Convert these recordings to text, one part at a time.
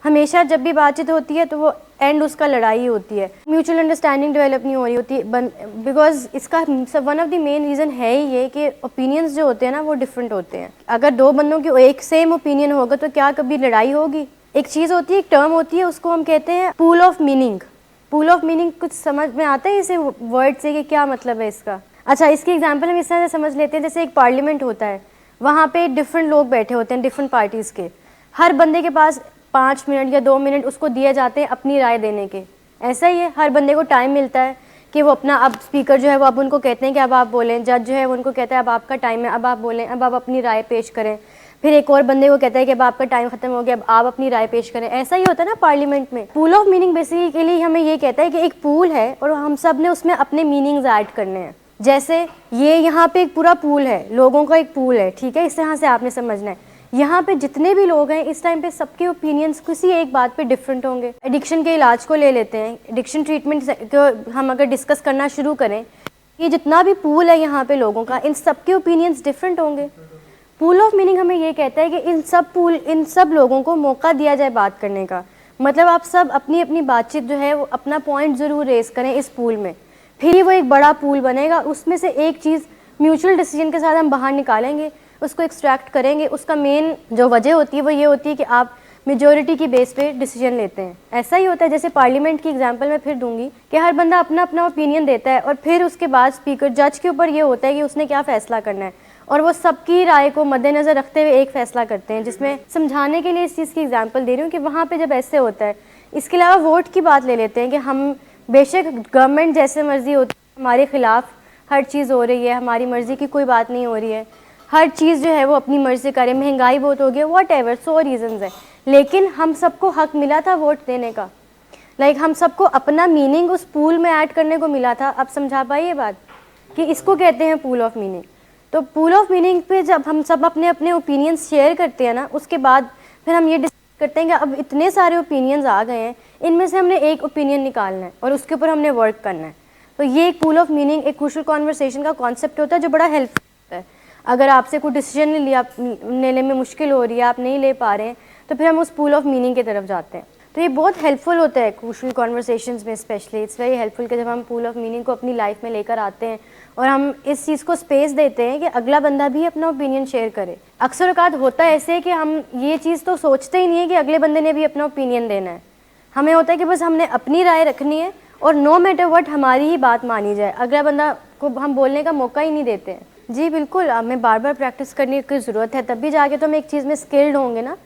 हमेशा जब भी बातचीत होती है तो वो एंड उसका लड़ाई होती है, म्यूचुअल अंडरस्टैंडिंग डेवलप नहीं हो रही होती, बिकॉज इसका one of the main reason है ही ये कि ओपिनियंस जो होते हैं ना वो डिफरेंट होते हैं। अगर दो बंदों की एक सेम ओपिनियन होगा तो क्या कभी लड़ाई होगी? एक चीज़ होती है, एक टर्म होती है, उसको हम कहते हैं pool of meaning. Pool of meaning कुछ समझ में आता है इसे वर्ड से कि क्या मतलब है इसका? अच्छा, इसकी एग्जाम्पल हम इस तरह से समझ लेते हैं, जैसे एक पार्लियामेंट होता है, वहाँ पे डिफरेंट लोग बैठे होते हैं डिफरेंट पार्टीज़ के, हर बंदे के पास 5 मिनट या 2 मिनट उसको दिए जाते हैं अपनी राय देने के। ऐसा ही है, हर बंदे को टाइम मिलता है कि वो अपना, अब स्पीकर जो है वो अब उनको कहते हैं कि अब आप बोलें, जज जो है वो उनको कहता है अब आपका टाइम है, अब आप बोलें, अब आप अपनी राय पेश करें। फिर एक और बंदे को कहता है कि अब आपका टाइम खत्म हो गया, अब आप अपनी राय पेश करें। ऐसा ही होता है ना पार्लियामेंट में। पूल ऑफ मीनिंग बेसिकली हमें ये कहता है कि एक पूल है और हम सब ने उसमें अपने मीनिंग्स ऐड करने हैं। जैसे ये यहाँ पे एक पूरा पूल है, लोगों का एक पूल है, ठीक है, इस तरह से आपने समझना है। यहाँ पे जितने भी लोग हैं इस टाइम पे सबके ओपिनियंस किसी एक बात पे डिफरेंट होंगे। एडिक्शन के इलाज को ले लेते हैं, एडिक्शन ट्रीटमेंट को हम अगर डिस्कस करना शुरू करें, ये जितना भी पूल है यहाँ पे लोगों का, इन सब के ओपिनियंस डिफरेंट होंगे। पूल ऑफ मीनिंग हमें ये कहता है कि इन सब लोगों को मौका दिया जाए बात करने का। मतलब आप सब अपनी अपनी बातचीत जो है वो अपना पॉइंट ज़रूर रेस करें इस पूल में, फिर ही वो एक बड़ा पूल बनेगा। उसमें से एक चीज़ म्यूचुअल डिसीजन के साथ हम बाहर निकालेंगे, उसको एक्सट्रैक्ट करेंगे। उसका मेन जो वजह होती है वो ये होती है कि आप मेजॉरिटी की बेस पे डिसीजन लेते हैं। ऐसा ही होता है, जैसे पार्लियामेंट की एग्जांपल मैं फिर दूंगी कि हर बंदा अपना अपना ओपिनियन देता है और फिर उसके बाद स्पीकर जज के ऊपर ये होता है कि उसने क्या फ़ैसला करना है, और वो सबकी राय को मद्देनज़र रखते हुए एक फ़ैसला करते हैं। जिसमें समझाने के लिए इस चीज़ की एग्जाम्पल दे रही हूँ कि वहाँ पर जब ऐसे होता है, इसके अलावा वोट की बात ले लेते हैं कि हम बेशक गवर्नमेंट जैसे मर्जी होती है, हमारे ख़िलाफ़ हर चीज़ हो रही है, हमारी मर्ज़ी की कोई बात नहीं हो रही है, हर चीज़ जो है वो अपनी मर्ज़ी करे, महंगाई बहुत हो गई, वॉट एवर 100 रीज़न्स है, लेकिन हम सबको हक मिला था वोट देने का। हम सबको अपना मीनिंग उस पूल में ऐड करने को मिला था। अब समझा पाई ये बात कि इसको कहते हैं पूल ऑफ मीनिंग। तो पूल ऑफ मीनिंग पे जब हम सब अपने अपने ओपिनियंस शेयर करते हैं ना, उसके बाद फिर हम ये डिसाइड करते हैं कि अब इतने सारे ओपिनियंस आ गए हैं, इनमें से हमने एक ओपिनियन निकालना है और उसके ऊपर हमने वर्क करना है। तो ये एक पूल ऑफ मीनिंग, एक क्रूशियल कॉन्वर्सेशन का कॉन्सेप्ट होता है जो बड़ा हेल्पफुल होता है। अगर आपसे कोई डिसीजन लेने में मुश्किल हो रही है, आप नहीं ले पा रहे हैं, तो फिर हम उस पूल ऑफ मीनिंग की तरफ जाते हैं। तो ये बहुत हेल्पफुल होता है क्रूशियल कॉन्वर्सेशंस में, स्पेशली इट्स वेरी हेल्पफुल कि जब हम पूल ऑफ मीनिंग को अपनी लाइफ में लेकर आते हैं और हम इस चीज़ को स्पेस देते हैं कि अगला बंदा भी अपना ओपिनियन शेयर करे। अक्सर औक़ात होता है ऐसे कि हम ये चीज़ तो सोचते ही नहीं है कि अगले बंदे ने भी अपना ओपिनियन देना है। हमें होता है कि बस हमने अपनी राय रखनी है और नो मैटर व्हाट हमारी ही बात मानी जाए, अगला बंदा को हम बोलने का मौका ही नहीं देते हैं। जी बिल्कुल, हमें बार बार प्रैक्टिस करने की ज़रूरत है, तभी जाके तो हम एक चीज़ में स्किल्ड होंगे ना।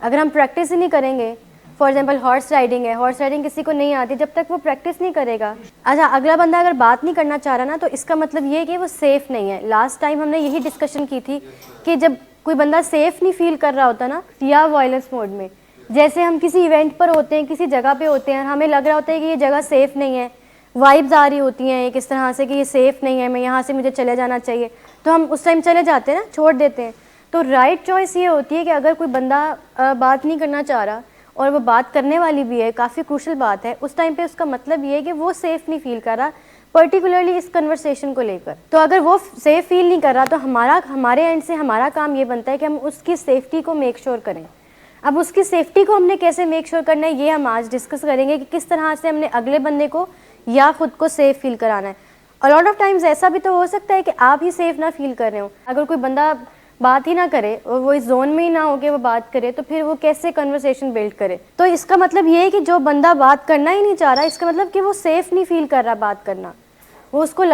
अगर हम प्रैक्टिस ही नहीं करेंगे, फॉर एग्जांपल हॉर्स राइडिंग है, हॉर्स राइडिंग किसी को नहीं आती जब तक वो प्रैक्टिस नहीं करेगा। अच्छा, अगला बंदा अगर बात नहीं करना चाह रहा ना, तो इसका मतलब ये है कि वो सेफ़ नहीं है। लास्ट टाइम हमने यही डिस्कशन की थी कि जब कोई बंदा सेफ़ नहीं फील कर रहा होता ना, या वायलेंस मोड में, जैसे हम किसी इवेंट पर होते हैं, किसी जगह पे होते हैं, हमें लग रहा होता है कि ये जगह सेफ़ नहीं है, वाइब्स आ रही होती हैं एक इस तरह से कि ये सेफ़ नहीं है, मैं यहाँ से मुझे चले जाना चाहिए, तो हम उस टाइम चले जाते हैं ना, छोड़ देते हैं। तो राइट चॉइस ये होती है कि अगर कोई बंदा बात नहीं करना चाह रहा और वो बात करने वाली भी है, काफ़ी क्रूशल बात है, उस टाइम पे उसका मतलब ये है कि वो सेफ़ नहीं फील कर रहा, पर्टिकुलरली इस कन्वर्सेशन को लेकर। तो अगर वो सेफ़ फील नहीं कर रहा, तो हमारे एंड से हमारा काम ये बनता है कि हम उसकी सेफ्टी को मेक श्योर करें। अब उसकी सेफ्टी को हमने कैसे मेक श्योर करना है, ये हम आज डिस्कस करेंगे कि किस तरह से हमने अगले बंदे को या खुद को सेफ़ फील कराना है। और लॉट ऑफ टाइम्स ऐसा भी तो हो सकता है कि आप ही सेफ़ ना फील कर रहे हो। अगर कोई बंदा बात ही ना करे और वो इस जोन में ही ना हो कि वो बात करे, तो फिर वो कैसे कन्वर्सेशन बिल्ड करे। तो इसका मतलब ये है कि जो बंदा बात करना ही नहीं चाह रहा, इसका मतलब कि वो सेफ़ नहीं फील कर रहा बात करना। वो उसको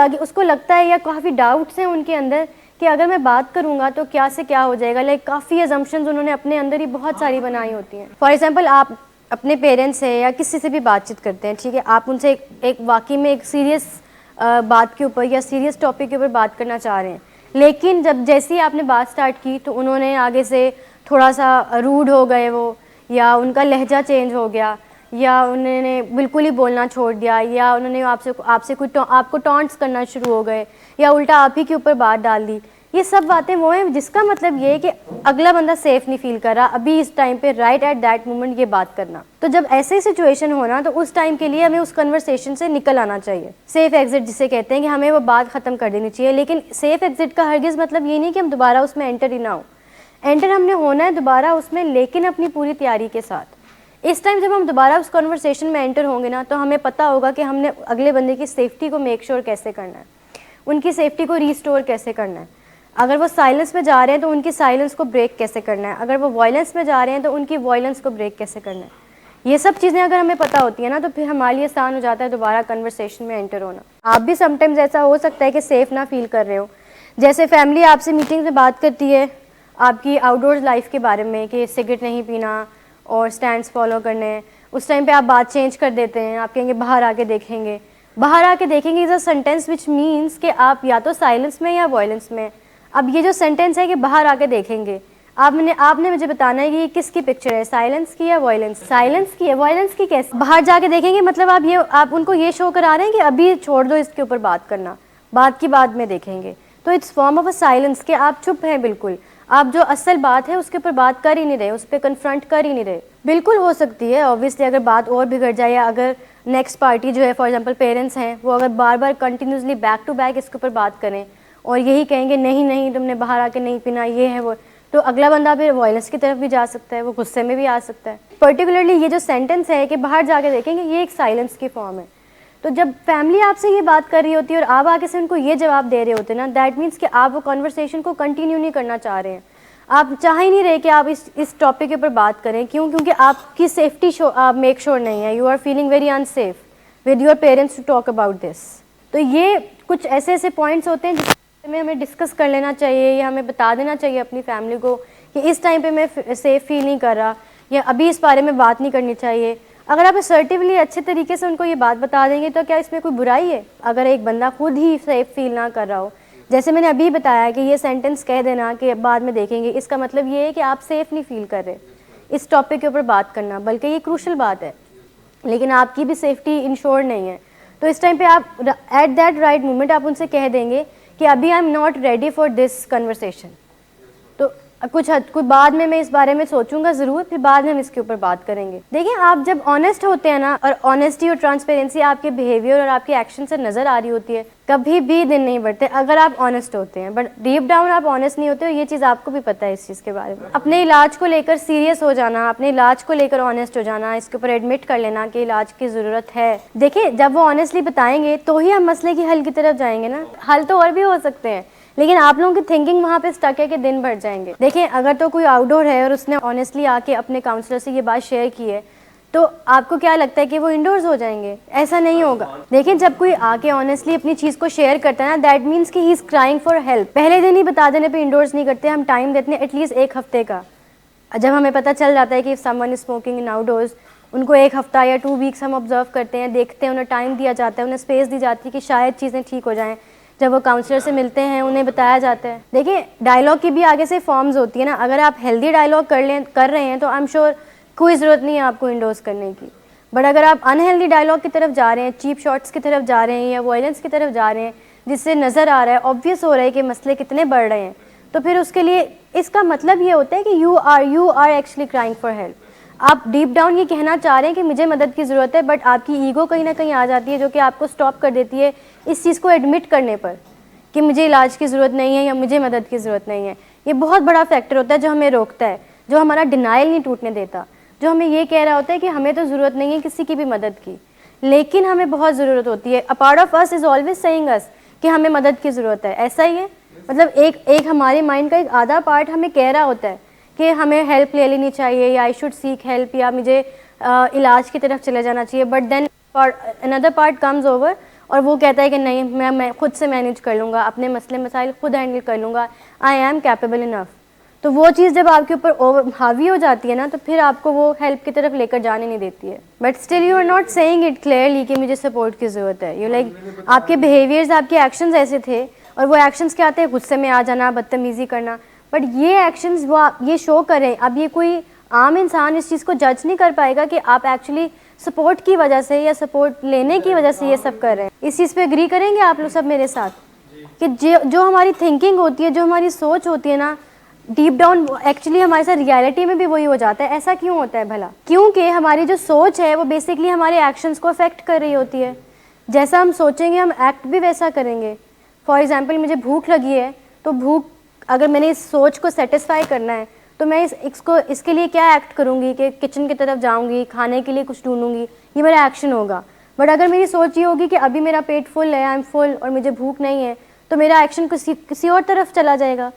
लगता है, या काफ़ी डाउट्स हैं उनके अंदर कि अगर मैं बात करूँगा तो क्या से क्या हो जाएगा। काफ़ी अजम्पशंस उन्होंने अपने अंदर ही बहुत सारी बनाई होती हैं। फॉर एग्जाम्पल, आप अपने पेरेंट्स से या किसी से भी बातचीत करते हैं, ठीक है, आप उनसे एक वाकई में एक सीरियस बात के ऊपर या सीरियस टॉपिक के ऊपर बात करना चाह रहे हैं, लेकिन जैसे ही आपने बात स्टार्ट की तो उन्होंने आगे से थोड़ा सा रूड हो गए वो, या उनका लहजा चेंज हो गया, या उन्होंने बिल्कुल ही बोलना छोड़ दिया, या उन्होंने आपसे आपको टॉन्ट्स करना शुरू हो गए, या उल्टा आप ही के ऊपर बात डाल दी। ये सब बातें वो हैं जिसका मतलब ये है कि अगला बंदा सेफ़ नहीं फील कर रहा अभी इस टाइम पे, राइट एट दैट मोमेंट ये बात करना। तो जब ऐसे सिचुएशन हो ना, तो उस टाइम के लिए हमें उस कन्वर्सेशन से निकल आना चाहिए। सेफ़ एग्जिट जिसे कहते हैं कि हमें वो बात ख़त्म कर देनी चाहिए। लेकिन सेफ़ एग्जिट का हरगिज़ मतलब ये नहीं कि हम दोबारा उसमें एंटर ही ना हो। एंटर हमने होना है दोबारा उसमें, लेकिन अपनी पूरी तैयारी के साथ। इस टाइम जब हम दोबारा उस कन्वर्सेशन में एंटर होंगे ना, तो हमें पता होगा कि हमने अगले बंदे की सेफ्टी को मेक श्योर कैसे करना है, उनकी सेफ्टी को रिस्टोर कैसे करना है। अगर वो साइलेंस में जा रहे हैं तो उनकी साइलेंस को ब्रेक कैसे करना है, अगर वो वायलेंस में जा रहे हैं तो उनकी वायलेंस को ब्रेक कैसे करना है। ये सब चीज़ें अगर हमें पता होती है ना, तो फिर हमारे लिए आसान हो जाता है दोबारा कन्वर्सेशन में एंटर होना। आप भी समटाइम्स ऐसा हो सकता है कि सेफ़ ना फील कर रहे हो। जैसे फैमिली आपसे मीटिंग में बात करती है आपकी आउटडोर लाइफ के बारे में कि सिगरेट नहीं पीना और स्टैंड्स फॉलो करने, उस टाइम पे आप बात चेंज कर देते हैं, आप कहेंगे बाहर आके देखेंगे। बाहर आके देखेंगे is a sentence which means कि आप या तो साइलेंस में या वॉयलेंस में। अब ये जो सेंटेंस है कि बाहर आके देखेंगे, आपने मुझे बताना है कि ये किसकी पिक्चर है, साइलेंस की या वॉयलेंस? साइलेंस की है। वॉयलेंस की कैसे? बाहर जाके देखेंगे मतलब आप उनको ये शो करा रहे हैं कि अभी छोड़ दो इसके ऊपर बात करना, बात की बाद में देखेंगे। तो it's form of a silence कि आप चुप हैं बिल्कुल, आप जो असल बात है उसके ऊपर बात कर ही नहीं रहे, उस पर कन्फ्रंट कर ही नहीं रहे। बिल्कुल हो सकती है ऑब्वियसली, अगर बात और बिगड़ जाए या अगर नेक्स्ट पार्टी जो है फॉर एग्जांपल पेरेंट्स हैं, वो अगर बार बार कंटिन्यूसली बैक टू बैक इसके ऊपर बात करें और यही कहेंगे नहीं नहीं तुमने बाहर आके नहीं पीना, ये है वो, तो अगला बंदा फिर वॉयलेंस की तरफ भी जा सकता है, वो गुस्से में भी आ सकता है। पर्टिकुलरली ये जो सेंटेंस है कि बाहर जाके देखेंगे, ये एक साइलेंस की फॉर्म है। तो जब फैमिली आपसे ये बात कर रही होती है और आप आगे से उनको ये जवाब दे रहे होते हैं ना, दैट मीन्स कि आप वो कन्वर्सेशन को कंटिन्यू नहीं करना चाह रहे हैं, आप चाह ही नहीं रहे कि आप इस टॉपिक के ऊपर बात करें। क्यों? क्योंकि आपकी सेफ्टी आप मेक श्योर नहीं है, you are feeling very unsafe with your parents to talk about this. तो ये कुछ ऐसे ऐसे पॉइंट्स होते हैं जिसमें हमें डिस्कस कर लेना चाहिए या हमें बता देना चाहिए अपनी फैमिली को कि इस टाइम पे मैं सेफ़ फील नहीं कर रहा या अभी इस बारे में बात नहीं करनी चाहिए। अगर आप असर्टिवली अच्छे तरीके से उनको ये बात बता देंगे तो क्या इसमें कोई बुराई है? अगर एक बंदा खुद ही सेफ़ फील ना कर रहा हो, जैसे मैंने अभी बताया कि ये सेंटेंस कह देना कि बाद में देखेंगे, इसका मतलब ये है कि आप सेफ़ नहीं फील कर रहे इस टॉपिक के ऊपर बात करना, बल्कि ये क्रूशल बात है, लेकिन आपकी भी सेफ्टी इंश्योर नहीं है। तो इस टाइम पे आप एट दैट राइट मोमेंट आप उनसे कह देंगे कि अभी I am not ready for this conversation. तो कुछ बाद में मैं इस बारे में सोचूंगा ज़रूर, फिर बाद में हम इसके ऊपर बात करेंगे। देखिए, आप जब ऑनेस्ट होते हैं ना, और ऑनेस्टी और ट्रांसपेरेंसी आपके बिहेवियर और आपके एक्शन से नज़र आ रही होती है, कभी भी दिन नहीं बढ़ते अगर आप ऑनेस्ट होते हैं। बट डीप डाउन आप ऑनेस्ट नहीं होते हो, ये चीज़ आपको भी पता है इस चीज़ के बारे में। अपने इलाज को लेकर सीरियस हो जाना, अपने इलाज को लेकर ऑनेस्ट हो जाना, इसके ऊपर एडमिट कर लेना कि इलाज की ज़रूरत है। देखिए, जब वो ऑनेस्टली बताएंगे तो ही हम मसले की हल की तरफ जाएंगे ना। हल तो और भी हो सकते हैं, लेकिन आप लोगों की थिंकिंग वहाँ पे स्टक है कि दिन भर जाएंगे। देखिए, अगर तो कोई आउटडोर है और उसने ऑनेस्टली आके अपने काउंसलर से ये बात शेयर की है, तो आपको क्या लगता है कि वो इंडोर्स हो जाएंगे? ऐसा नहीं होगा। देखिए, जब कोई आके ऑनेस्टली अपनी चीज़ को शेयर करता है ना, दैट मीन्स कि he is crying for help. पहले दिन ही बता देने पे इंडोर्स नहीं करते, हम टाइम देते हैं एटलीस्ट 1 हफ्ते का। जब हमें पता चल जाता है कि someone is smoking in outdoors, उनको 1 हफ्ता या 2 वीक्स हम ऑब्जर्व करते हैं, देखते हैं, उन्हें टाइम दिया जाता है, उन्हें स्पेस दी जाती है कि शायद चीज़ें ठीक हो जाएँ। जब वो काउंसलर से मिलते हैं उन्हें बताया जाता है। देखिए, डायलॉग की भी आगे से फॉर्म्स होती है ना। अगर आप हेल्दी डायलॉग कर रहे हैं तो आई एम श्योर कोई ज़रूरत नहीं है आपको इंडोर्स करने की। बट अगर आप अनहेल्दी डायलॉग की तरफ जा रहे हैं, चीप शॉट्स की तरफ जा रहे हैं या वायलेंस की तरफ जा रहे हैं, जिससे नज़र आ रहा है, ऑब्वियस हो रहा है कि मसले कितने बढ़ रहे हैं, तो फिर उसके लिए इसका मतलब ये होता है कि you are actually crying for help. आप डीप डाउन ये कहना चाह रहे हैं कि मुझे मदद की ज़रूरत है, बट आपकी ईगो कहीं ना कहीं आ जाती है जो कि आपको स्टॉप कर देती है इस चीज़ को एडमिट करने पर कि मुझे इलाज की ज़रूरत नहीं है या मुझे मदद की ज़रूरत नहीं है। ये बहुत बड़ा फैक्टर होता है जो हमें रोकता है, जो हमारा डिनाइल नहीं टूटने देता, जो हमें ये कह रहा होता है कि हमें तो ज़रूरत नहीं है किसी की भी मदद की, लेकिन हमें बहुत ज़रूरत होती है। A part of us is always saying us कि हमें मदद की ज़रूरत है। ऐसा ही है, मतलब एक हमारे माइंड का एक आधा पार्ट हमें कह रहा होता है कि हमें हेल्प ले लेनी चाहिए या आई शुड सीक हेल्प या मुझे इलाज की तरफ चले जाना चाहिए। But then another part comes over और वो कहता है कि नहीं, मैं खुद से मैनेज कर लूँगा, अपने मसले मसाइल खुद हैंडल कर लूँगा, आई एम कैपेबल इनफ। तो वो चीज़ जब आपके ऊपर हावी हो जाती है ना, तो फिर आपको वो हेल्प की तरफ लेकर जाने नहीं देती है। But still you are not saying it clearly कि मुझे सपोर्ट की ज़रूरत है। यू लाइक आपके बिहेवियर्स, आपके एक्शंस ऐसे थे, और वो एक्शंस क्या आते हैं? गुस्से में आ जाना, बदतमीज़ी करना। बट ये एक्शंस वो ये शो करें, अब ये कोई आम इंसान इस चीज़ को जज नहीं कर पाएगा कि आप एक्चुअली सपोर्ट की वजह से या सपोर्ट लेने की वजह से ये सब कर रहे हैं। इस चीज़ पे एग्री करेंगे आप लोग सब मेरे साथ कि जो हमारी थिंकिंग होती है, जो हमारी सोच होती है ना, डीप डाउन एक्चुअली हमारे साथ रियलिटी में भी वही हो जाता है। ऐसा क्यों होता है भला? क्योंकि हमारी जो सोच है वो बेसिकली हमारे एक्शंस को अफेक्ट कर रही होती है। जैसा हम सोचेंगे हम एक्ट भी वैसा करेंगे। फॉर एग्जाम्पल, मुझे भूख लगी है, तो भूख, अगर मैंने इस सोच को सेटिस्फाई करना है तो मैं इसके लिए क्या एक्ट करूँगी कि किचन की तरफ जाऊँगी, खाने के लिए कुछ ढूंढूंगी, ये मेरा एक्शन होगा। बट अगर मेरी सोच ये होगी कि अभी मेरा पेट फुल है, आई एम फुल और मुझे भूख नहीं है, तो मेरा एक्शन किसी और तरफ चला जाएगा।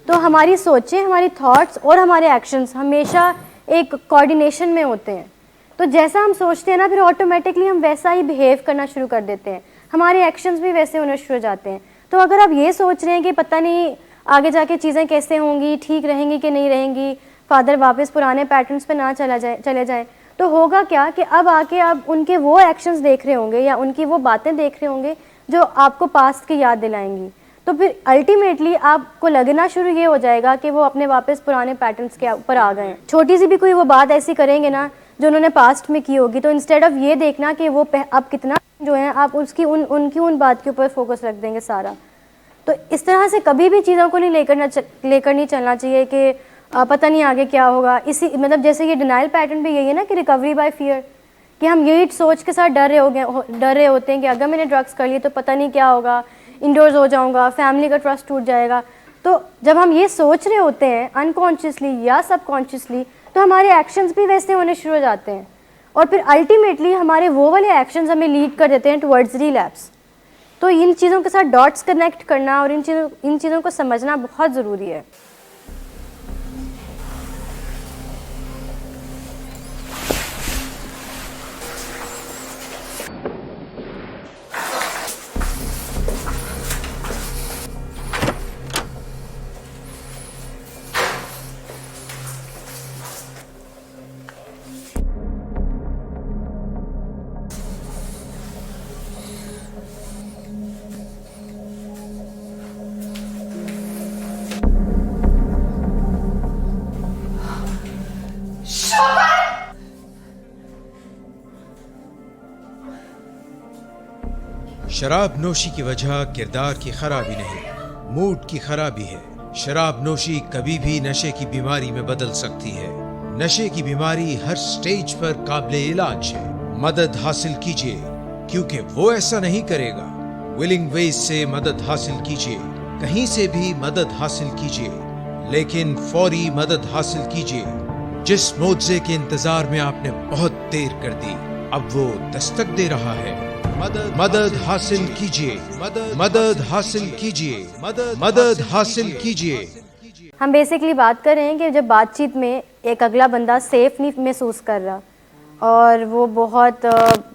तो हमारी सोचें, हमारी थॉट्स और हमारे एक्शंस हमेशा एक कोऑर्डिनेशन में होते हैं। तो जैसा हम सोचते हैं ना, फिर ऑटोमेटिकली हम वैसा ही बिहेव करना शुरू कर देते हैं, हमारे एक्शंस भी वैसे होने शुरू हो जाते हैं। तो अगर आप ये सोच रहे हैं कि पता नहीं आगे जाके चीज़ें कैसे होंगी, ठीक रहेंगी कि नहीं रहेंगी, फादर वापस पुराने पैटर्न्स पे ना चले जाएं, तो होगा क्या कि अब आके आप उनके वो एक्शंस देख रहे होंगे या उनकी वो बातें देख रहे होंगे जो आपको पास्ट की याद दिलाएंगी। तो फिर अल्टीमेटली आपको लगना शुरू ये हो जाएगा कि वो अपने वापस पुराने पैटर्न्स के ऊपर आ गए हैं। छोटी सी भी कोई वो बात ऐसी करेंगे ना जो उन्होंने पास्ट में की होगी, तो इंस्टेड ऑफ ये देखना कि वो अब कितना जो है, आप उनकी उन बात के ऊपर फोकस रख देंगे सारा। तो इस तरह से कभी भी चीज़ों को नहीं लेकर नहीं चलना चाहिए कि पता नहीं आगे क्या होगा। इसी मतलब जैसे ये डिनाइल पैटर्न भी यही है ना कि रिकवरी बाय फियर, कि हम यही सोच के साथ डर रहे होते हैं कि अगर मैंने ड्रग्स कर लिए तो पता नहीं क्या होगा, इंडोर्स हो जाऊंगा, फैमिली का ट्रस्ट टूट जाएगा। तो जब हम ये सोच रहे होते हैं अनकॉन्शियसली या सबकॉन्शियसली, तो हमारे एक्शंस भी वैसे होने शुरू हो जाते हैं और फिर अल्टीमेटली हमारे वो वाले एक्शंस हमें लीड कर देते हैं टुवर्ड्स रिलैप्स। तो इन चीज़ों के साथ डॉट्स कनेक्ट करना और इन चीज़ों को समझना बहुत ज़रूरी है। शराब नोशी की वजह किरदार की खराबी नहीं, मूड की खराबी है। शराब नोशी कभी भी नशे की बीमारी में बदल सकती है। नशे की बीमारी हर स्टेज पर काबिले इलाज है। मदद हासिल कीजिए, क्योंकि वो ऐसा नहीं करेगा। विलिंग वेज से मदद हासिल कीजिए, कहीं से भी मदद हासिल कीजिए, लेकिन फौरी मदद हासिल कीजिए। जिस मुआवजे के इंतजार में आपने बहुत देर कर दी, अब वो दस्तक दे रहा है। मदद हासिल कीजिए, मदद हासिल कीजिए, मदद हासिल कीजिए। हम बेसिकली बात कर रहे हैं कि जब बातचीत में एक अगला बंदा सेफ नहीं महसूस कर रहा और वो बहुत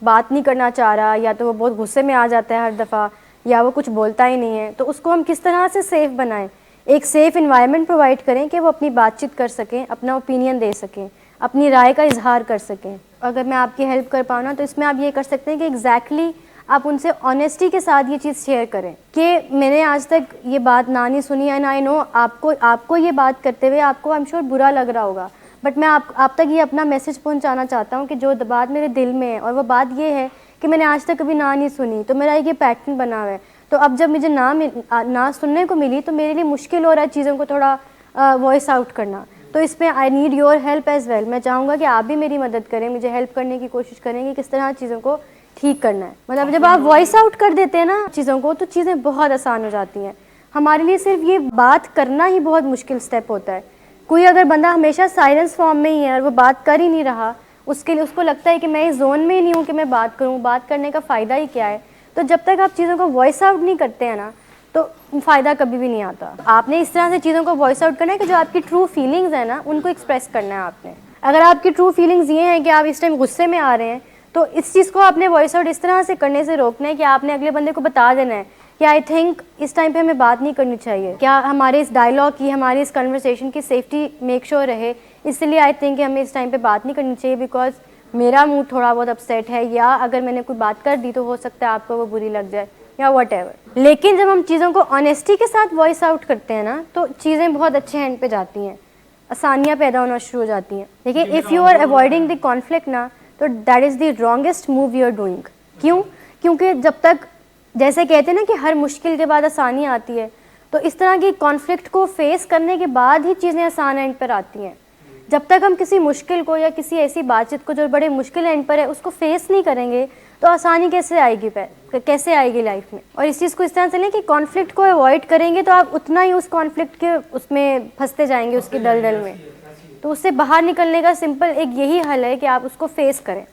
बात नहीं करना चाह रहा, या तो वो बहुत गुस्से में आ जाता है हर दफ़ा, या वो कुछ बोलता ही नहीं है, तो उसको हम किस तरह से सेफ बनाएं। एक सेफ़ इन्वायरमेंट प्रोवाइड करें कि वो अपनी बातचीत कर सकें, अपना ओपिनियन दे सकें, अपनी राय का इजहार कर सकें। अगर मैं आपकी हेल्प कर पाऊँ ना, तो इसमें आप ये कर सकते हैं कि एग्जैक्टली आप उनसे ऑनेस्टी के साथ ये चीज़ शेयर करें कि मैंने आज तक ये बात ना नहीं सुनी, एंड आई नो आपको ये बात करते हुए आपको आई एम श्योर बुरा लग रहा होगा, बट मैं आप तक ये अपना मैसेज पहुंचाना चाहता हूँ कि जो बात मेरे दिल में है, और वो बात ये है कि मैंने आज तक कभी ना नहीं सुनी, तो मेरा ये पैटर्न बना हुआ है। तो अब जब मुझे ना सुनने को मिली, तो मेरे लिए मुश्किल हो रहा है चीज़ों को थोड़ा वॉइस आउट करना। तो इसमें I need your help as well. मैं चाहूँगा कि आप भी मेरी मदद करें, मुझे हेल्प करने की कोशिश करें कि किस तरह चीज़ों को ठीक करना है। मतलब जब आप वॉइस आउट कर देते हैं ना चीज़ों को, तो चीज़ें बहुत आसान हो जाती हैं। हमारे लिए सिर्फ ये बात करना ही बहुत मुश्किल स्टेप होता है। कोई अगर बंदा हमेशा साइलेंस फॉर्म में ही है और वो बात कर ही नहीं रहा, उसके लिए उसको लगता है कि मैं इस जोन में ही नहीं हूँ कि मैं बात करूँ, बात करने का फ़ायदा ही क्या है। तो जब तक आप चीज़ों को वॉइस आउट नहीं करते हैं ना, तो फ़ायदा कभी भी नहीं आता। आपने इस तरह से चीज़ों को वॉइस आउट करना है कि जो आपकी ट्रू फीलिंग्स हैं ना, उनको एक्सप्रेस करना है आपने। अगर आपकी ट्रू फीलिंग्स ये हैं कि आप इस टाइम गुस्से में आ रहे हैं, तो इस चीज़ को आपने वॉइस आउट इस तरह से करने से रोकना है कि आपने अगले बंदे को बता देना है कि आई थिंक इस टाइम पे हमें बात नहीं करनी चाहिए। क्या हमारे इस डायलॉग की, हमारी इस कन्वर्सेशन की सेफ्टी मेक श्योर रहे, इसलिए आई थिंक कि हमें इस टाइम पे बात नहीं करनी चाहिए, बिकॉज मेरा मूड थोड़ा बहुत अपसेट है, या अगर मैंने कोई बात कर दी तो हो सकता है आपको वो बुरी लग जाए, या व्हाटएवर। लेकिन जब हम चीज़ों को ऑनेस्टी के साथ वॉइस आउट करते हैं ना, तो चीज़ें बहुत अच्छे हैंड पे जाती हैं, आसानियाँ पैदा होना शुरू हो जाती हैं। देखिए, if you are avoiding the conflict ना, तो that is the wrongest move you are doing. क्यों? क्योंकि जब तक, जैसे कहते हैं ना कि हर मुश्किल के बाद आसानी आती है, तो इस तरह की कॉन्फ्लिक्ट को फेस करने के बाद ही चीज़ें आसान एंड पर आती हैं। जब तक हम किसी मुश्किल को या किसी ऐसी बातचीत को जो बड़े मुश्किल एंड पर है उसको फेस नहीं करेंगे तो आसानी कैसे आएगी लाइफ में। और इस चीज़ को इस तरह से लें कि कॉन्फ्लिक्ट को अवॉइड करेंगे तो आप उतना ही उस कॉन्फ्लिक्ट के उसमें फंसते जाएंगे, उसकी दलदल में। तो उससे बाहर निकलने का सिंपल एक यही हल है कि आप उसको फेस करें।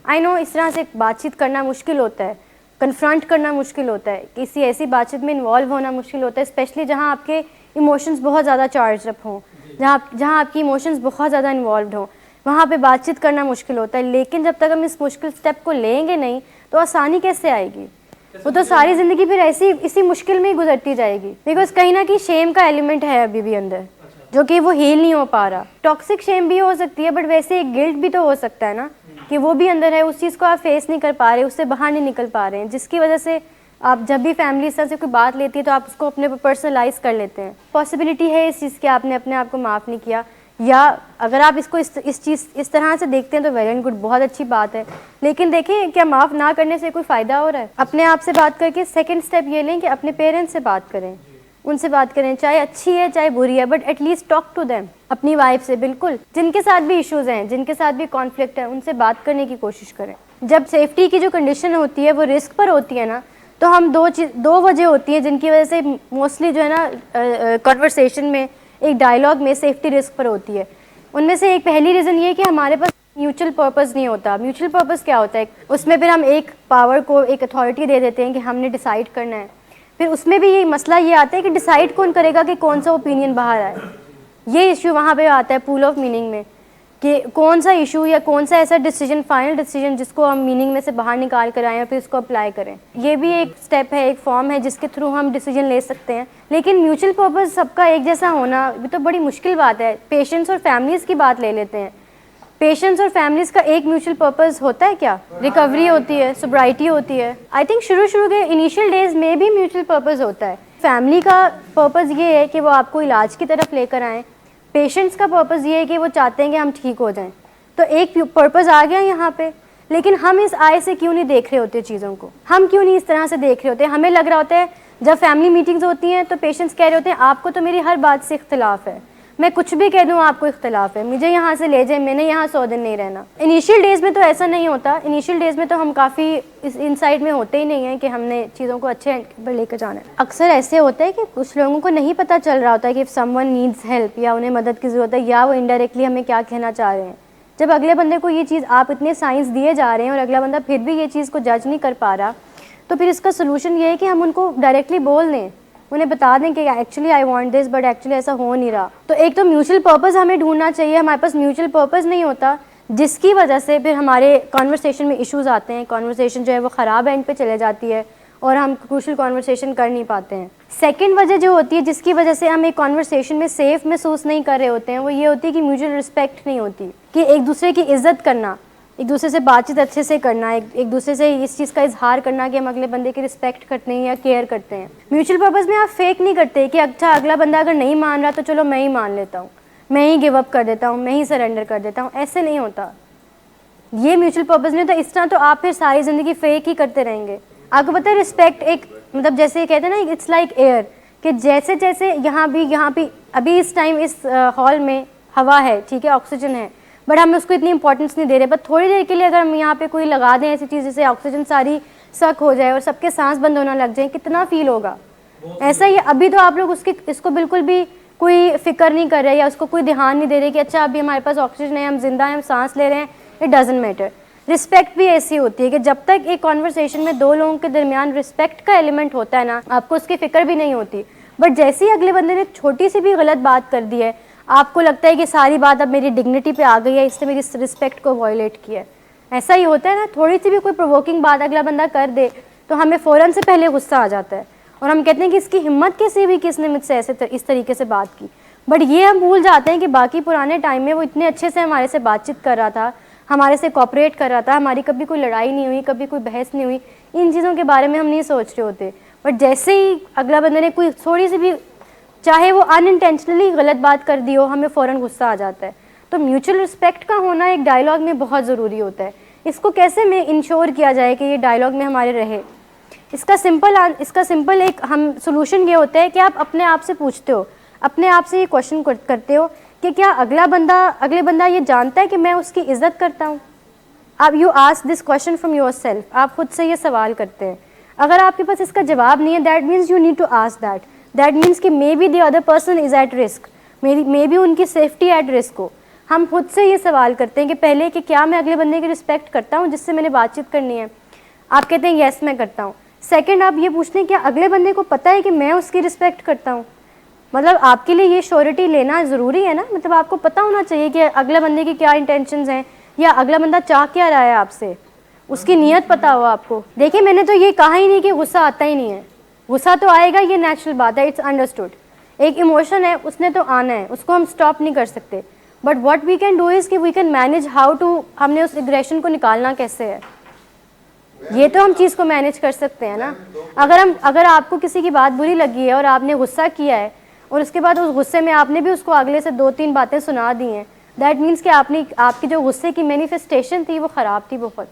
आई नो इस तरह से बातचीत करना मुश्किल होता है, कन्फ्रंट करना मुश्किल होता है, किसी ऐसी बातचीत में इन्वॉल्व होना मुश्किल होता है, स्पेशली जहाँ आपके इमोशंस बहुत ज़्यादा चार्ज अप हों, जहाँ आपकी इमोशंस बहुत ज़्यादा इन्वॉल्व हों, वहाँ पे बातचीत करना मुश्किल होता है। लेकिन जब तक हम इस मुश्किल स्टेप को लेंगे नहीं तो आसानी कैसे आएगी? वो तो सारी ज़िंदगी फिर ऐसी इसी मुश्किल में ही गुजरती जाएगी। बिकॉज कहीं ना कहीं शेम का एलिमेंट है अभी भी अंदर, जो कि वो हील नहीं हो पा रहा। टॉक्सिक शेम भी हो सकती है, बट वैसे एक गिल्ट भी तो हो सकता है ना, कि वो भी अंदर है, उस चीज़ को आप फेस नहीं कर पा रहे, उससे बाहर नहीं निकल पा रहे हैं, जिसकी वजह से आप जब भी फैमिली इस तरह से कोई बात लेती है तो आप उसको अपने पर्सनलाइज कर लेते हैं। पॉसिबिलिटी है इस चीज़ की, आपने अपने आप को माफ़ नहीं किया, या अगर आप इसको इस तरह से देखते हैं तो वेल एंड गुड, बहुत अच्छी बात है। लेकिन देखें, क्या माफ़ ना करने से कोई फ़ायदा हो रहा है? अपने आप से बात करके सेकंड स्टेप ये लें कि अपने पेरेंट्स से बात करें, उनसे बात करें, चाहे अच्छी है चाहे बुरी है, but at least talk to them. अपनी वाइफ से, बिल्कुल, जिनके साथ भी इश्यूज़ हैं, जिनके साथ भी कॉन्फ्लिक्ट है, उनसे बात करने की कोशिश करें। जब सेफ्टी की जो कंडीशन होती है वो रिस्क पर होती है ना, तो हम दो वजह होती है जिनकी वजह से मोस्टली जो है ना कन्वर्सेशन में, एक डायलॉग में सेफ्टी रिस्क पर होती है। उनमें से एक पहली रीज़न ये कि हमारे पास म्यूचुअल पर्पस नहीं होता। म्यूचुअल पर्पस क्या होता है? उसमें फिर हम एक पावर को, एक अथॉरिटी दे देते हैं कि हमने डिसाइड करना है। फिर उसमें भी ये मसला ये आता है कि डिसाइड कौन करेगा कि कौन सा ओपिनियन बाहर आए। ये इशू वहाँ पे आता है पूल ऑफ मीनिंग में, कि कौन सा इशू या कौन सा ऐसा डिसीजन, फाइनल डिसीजन जिसको हम मीनिंग में से बाहर निकाल कर आएँ और फिर इसको अप्लाई करें। ये भी एक स्टेप है, एक फॉर्म है जिसके थ्रू हम डिसीजन ले सकते हैं। लेकिन म्यूचुअल पर्पस सबका एक जैसा होना ये तो बड़ी मुश्किल बात है। पेशेंट्स और फैमिलीज़ की बात ले लेते हैं। पेशेंट्स और फैमिलीज़ का एक म्यूचुअल पर्पस होता है क्या? रिकवरी होती है, सोब्राइटी होती है। आई थिंक शुरू के इनिशियल डेज में भी म्यूचुअल पर्पस होता है। फैमिली का पर्पस ये है कि वो आपको इलाज की तरफ लेकर आएँ। पेशेंट्स का पर्पस ये है कि वो चाहते हैं कि हम ठीक हो जाएं। तो एक पर्पस आ गया यहाँ पे। लेकिन हम इस आय से क्यों नहीं देख रहे होते चीज़ों को? हम क्यों नहीं इस तरह से देख रहे होते? हमें लग रहा होता है जब फैमिली मीटिंग्स होती हैं तो पेशेंट्स कह रहे होते हैं आपको तो मेरी हर बात से इख्तलाफ है, मैं कुछ भी कह दूँ आपको इख्तलाफ है, मुझे यहाँ से ले जाए, मैंने यहाँ 100 दिन नहीं रहना। इनिशियल डेज़ में तो ऐसा नहीं होता। इनिशियल डेज़ में तो हम काफ़ी इस इनसाइड में होते ही नहीं हैं कि हमने चीज़ों को अच्छे पर लेकर जाना है। अक्सर ऐसे होता है कि कुछ लोगों को नहीं पता चल रहा होता है कि इफ़ समवन नीड्स हेल्प या उन्हें मदद की ज़रूरत है, या वो इनडायरेक्टली हमें क्या कहना चाह रहे हैं। जब अगले बंदे को ये चीज़, आप इतने साइंस दिए जा रहे हैं और अगला बंदा फिर भी ये चीज़ को जज नहीं कर पा रहा, तो फिर इसका सोल्यूशन ये है कि हम उनको डायरेक्टली बोल दें, उन्हें बता दें कि actually I want this but actually ऐसा हो नहीं रहा। तो एक तो म्यूचुअल पर्पस हमें ढूंढना चाहिए। हमारे पास म्यूचुअल पर्पस नहीं होता, जिसकी वजह से फिर हमारे कॉन्वर्सेशन में इश्यूज आते हैं। कॉन्वर्सेशन जो है वो ख़राब एंड पे चले जाती है और हम क्रूशल कॉन्वर्सेशन कर नहीं पाते हैं। सेकंड वजह जो होती है जिसकी वजह से हम एक कॉन्वर्सेशन में सेफ़ महसूस नहीं कर रहे होते हैं, वो ये होती है कि म्यूचुअल रिस्पेक्ट नहीं होती, कि एक दूसरे की इज़्ज़त करना, एक दूसरे से बातचीत अच्छे से करना, एक दूसरे से इस चीज़ का इजहार करना कि हम अगले बंदे की रिस्पेक्ट करते हैं या केयर करते हैं। म्यूचुअल पर्पस में आप फेक नहीं करते कि अच्छा अगला बंदा अगर नहीं मान रहा तो चलो मैं ही मान लेता हूँ, मैं ही गिव अप कर देता हूँ, मैं ही सरेंडर कर देता हूँ। ऐसे नहीं होता, ये म्यूचुअल पर्पस नहीं होता। इस तरह तो आप फिर सारी ज़िंदगी फेक ही करते रहेंगे। आपको पता है रिस्पेक्ट एक, मतलब जैसे कहते हैं ना, इट्स लाइक एयर, कि जैसे जैसे यहाँ भी अभी इस टाइम इस हॉल में हवा है, ठीक है, ऑक्सीजन है, बट हम उसको इतनी इंपॉर्टेंस नहीं दे रहे। बट थोड़ी देर के लिए अगर हम यहाँ पे कोई लगा दें ऐसी चीज़ जिससे ऑक्सीजन सारी सक हो जाए और सबके सांस बंद होना लग जाए, कितना फील होगा। ऐसा ही अभी तो आप लोग इसको बिल्कुल भी कोई फिक्र नहीं कर रहे या उसको कोई ध्यान नहीं दे रहे कि अच्छा अभी हमारे पास ऑक्सीजन है, हम जिंदा हैं, हम सांस ले रहे हैं, इट डजंट मैटर। रिस्पेक्ट भी ऐसी होती है कि जब तक एक कॉन्वर्सेशन में दो लोगों के दरमियान रिस्पेक्ट का एलिमेंट होता है ना, आपको उसकी फिक्र भी नहीं होती। बट जैसे ही अगले बंदे ने छोटी सी भी गलत बात कर दी है, आपको लगता है कि सारी बात अब मेरी डिग्निटी पे आ गई है, इसने मेरी रिस्पेक्ट को वायलेट किया है। ऐसा ही होता है ना, थोड़ी सी भी कोई प्रोवोकिंग बात अगला बंदा कर दे तो हमें फ़ौरन से पहले गुस्सा आ जाता है और हम कहते हैं कि इसकी हिम्मत कैसे हुई, किसने मुझसे इस तरीके से बात की। बट ये हम भूल जाते हैं कि बाकी पुराने टाइम में वो इतने अच्छे से हमारे से बातचीत कर रहा था, हमारे से कोऑपरेट कर रहा था, हमारी कभी कोई लड़ाई नहीं हुई, कभी कोई बहस नहीं हुई। इन चीज़ों के बारे में हम नहीं सोच रहे होते। बट जैसे ही अगला बंदे ने कोई थोड़ी सी भी, चाहे वो अनइंटेंशनली गलत बात कर दी हो, हमें फ़ौरन गुस्सा आ जाता है। तो म्यूचुअल रिस्पेक्ट का होना एक डायलॉग में बहुत ज़रूरी होता है। इसको कैसे में इंश्योर किया जाए कि ये डायलॉग में हमारे रहे, इसका सिंपल एक हम सोल्यूशन ये होता है कि आप अपने आप से पूछते हो, अपने आप से ये क्वेश्चन करते हो कि क्या अगले बंदा ये जानता है कि मैं उसकी इज्जत करता हूँ। आप you ask this question from your self, आप खुद से ये सवाल करते हैं। अगर आपके पास इसका जवाब नहीं है, that means you need to ask that means कि maybe the other person is at risk, maybe उनकी सेफ्टी एट रिस्क हो। हम खुद से ये सवाल करते हैं कि पहले कि क्या मैं अगले बंदे की रिस्पेक्ट करता हूँ जिससे मैंने बातचीत करनी है। आप कहते हैं येस मैं करता हूँ। सेकंड, आप ये पूछते हैं क्या अगले बंदे को पता है कि मैं उसकी रिस्पेक्ट करता हूँ। मतलब आपके लिए ये श्योरिटी लेना ज़रूरी है ना, मतलब आपको पता होना चाहिए कि अगले बंदे की क्या इंटेंशंस हैं या अगला बंदा चाह क्या रहा है आपसे, उसकी नीयत पता हो आपको। देखिए मैंने तो ये कहा ही नहीं कि गुस्सा आता ही नहीं है, गुस्सा तो आएगा, ये नेचुरल बात है, इट्स अंडरस्टूड। एक इमोशन है, उसने तो आना है, उसको हम स्टॉप नहीं कर सकते। But what we can do is कि we can manage how to, हमने उस एग्रेशन को निकालना कैसे है, ये तो हम चीज़ को मैनेज कर सकते हैं ना। अगर आपको किसी की बात बुरी लगी है और आपने गुस्सा किया है और उसके बाद उस गुस्से में आपने भी उसको अगले से 2-3 बातें सुना दी हैं, दैट मीन्स कि आपकी जो गुस्से की मैनिफेस्टेशन थी वो ख़राब थी बहुत।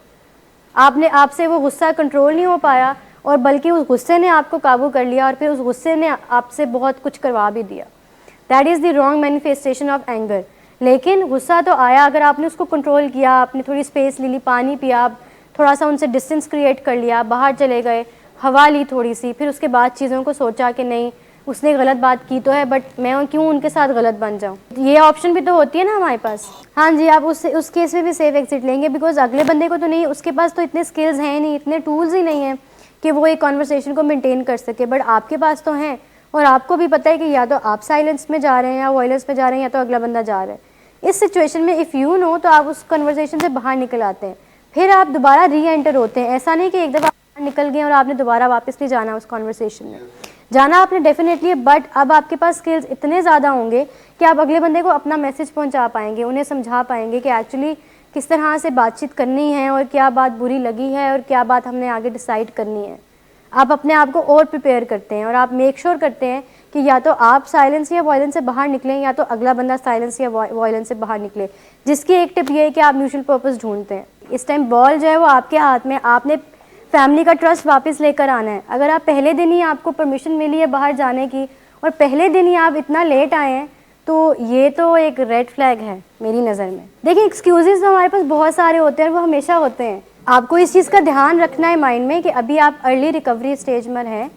आपसे वो गुस्सा कंट्रोल नहीं हो पाया और बल्कि उस गुस्से ने आपको काबू कर लिया और फिर उस गुस्से ने आपसे बहुत कुछ करवा भी दिया। That is the wrong manifestation of anger. लेकिन गुस्सा तो आया, अगर आपने उसको कंट्रोल किया, आपने थोड़ी स्पेस ले ली, पानी पिया, थोड़ा सा उनसे डिस्टेंस क्रिएट कर लिया, बाहर चले गए, हवा ली थोड़ी सी, फिर उसके बाद चीज़ों को सोचा कि नहीं उसने गलत बात की तो है बट मैं क्यों उनके साथ गलत बन जाऊँ, ये ऑप्शन भी तो होती है ना हमारे पास। हाँ जी, आप उस केस में भी सेफ एग्जिट लेंगे बिकॉज अगले बंदे को तो नहीं, उसके पास तो इतने स्किल्स हैं नहीं, इतने टूल्स ही नहीं हैं कि वो एक कॉन्वर्सेशन को मेंटेन कर सके, बट आपके पास तो हैं और आपको भी पता है कि या तो आप साइलेंस में जा रहे हैं या वॉयलेंस में जा रहे हैं या तो अगला बंदा जा रहा है। इस सिचुएशन में इफ़ यू नो तो आप उस कन्वर्सेशन से बाहर निकल आते हैं, फिर आप दोबारा री एंटर होते हैं। ऐसा नहीं कि एक दफ़ा निकल गए और आपने दोबारा वापस नहीं जाना उस कॉन्वर्सेशन में, जाना आपने डेफिनेटली, बट अब आपके पास स्किल्स इतने ज़्यादा होंगे कि आप अगले बंदे को अपना मैसेज पहुंचा पाएंगे, उन्हें समझा पाएंगे कि एक्चुअली किस तरह से बातचीत करनी है और क्या बात बुरी लगी है और क्या बात हमने आगे डिसाइड करनी है। आप अपने आप को और प्रिपेयर करते हैं और आप मेक श्योर करते हैं कि या तो आप साइलेंस या वॉयलेंस से बाहर निकलें या तो अगला बंदा साइलेंस या वॉयलेंस से बाहर निकले, जिसकी एक टिप ये है कि आप म्यूचुअल पर्पस ढूंढते हैं। इस टाइम बॉल जो है वो आपके हाथ में, आपने फैमिली का ट्रस्ट वापस लेकर आना है। अगर आप पहले दिन ही आपको परमिशन मिली है बाहर जाने की और पहले दिन ही आप इतना लेट आए हैं तो ये तो एक रेड फ्लैग है मेरी नज़र में। देखिए एक्सक्यूजेस तो हमारे पास बहुत सारे होते हैं और वो हमेशा होते हैं। आपको इस चीज़ का ध्यान रखना है माइंड में कि अभी आप अर्ली रिकवरी स्टेज में हैं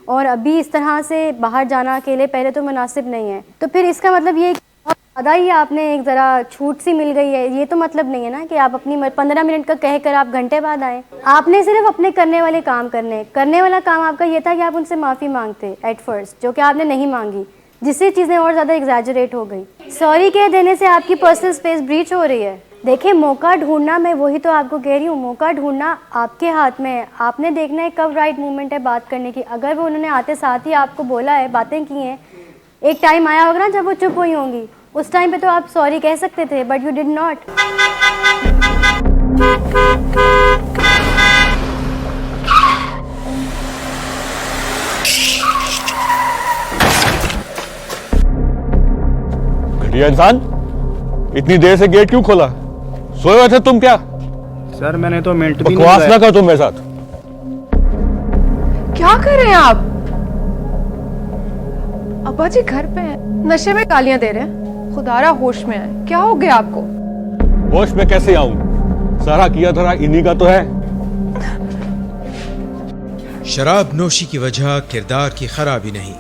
और अभी इस तरह से बाहर जाना अकेले पहले तो मुनासिब नहीं है, तो फिर इसका मतलब ये बहुत ज़्यादा ही आपने एक ज़रा छूट सी मिल गई है, ये तो मतलब नहीं है ना कि आप अपनी 15 मिनट का कहकर आप घंटे बाद आए। आपने सिर्फ अपने करने वाले काम करने वाला काम आपका ये था कि आप उनसे माफ़ी मांगते एट फर्स्ट, जो कि आपने नहीं मांगी, जिससे चीज़ें और ज़्यादा एग्जैजरेट हो गई। सॉरी कह देने से आपकी पर्सनल स्पेस ब्रीच हो रही है। देखिए मौका ढूंढना, मैं वही तो आपको कह रही हूँ, मौका ढूंढना आपके हाथ में है। आपने देखना है कब राइट मोमेंट है बात करने की। अगर वो उन्होंने आते साथ ही आपको बोला है, बातें की हैं, एक टाइम आया होगा ना जब वो चुप हुई होंगी, उस टाइम पे तो आप सॉरी कह सकते थे, बट यू डिड नॉट। घटिया इंसान, इतनी देर से गेट क्यों खोला? सोए हुए थे तुम क्या? सर मैंने तो मिनट भी बकवास ना कर तुम मेरे साथ। क्या कर रहे हैं आप? अब्बा जी घर पे हैं, नशे में गालियां दे रहे हैं। खुदारा होश में आए, क्या हो गया आपको? होश में कैसे आऊं? सारा किया धरा इन्हीं का तो है। शराब नोशी की वजह किरदार की खराबी नहीं,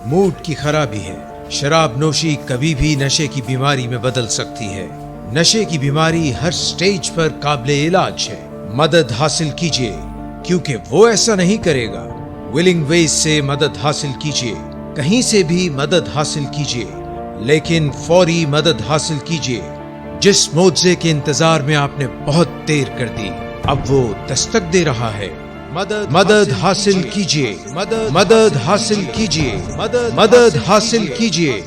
मूड की खराबी है। शराब नोशी कभी भी नशे की बीमारी में बदल सकती है। नशे की बीमारी हर स्टेज पर काबिले इलाज है। मदद हासिल कीजिए, क्योंकि वो ऐसा नहीं करेगा। विलिंग वेज से मदद हासिल कीजिए, कहीं से भी मदद हासिल कीजिए, लेकिन फौरी मदद हासिल कीजिए। जिस मुआवजे के इंतजार में आपने बहुत देर कर दी, अब वो दस्तक दे रहा है। मदद हासिल कीजिए, मदद हासिल कीजिए, मदद हासिल कीजिए।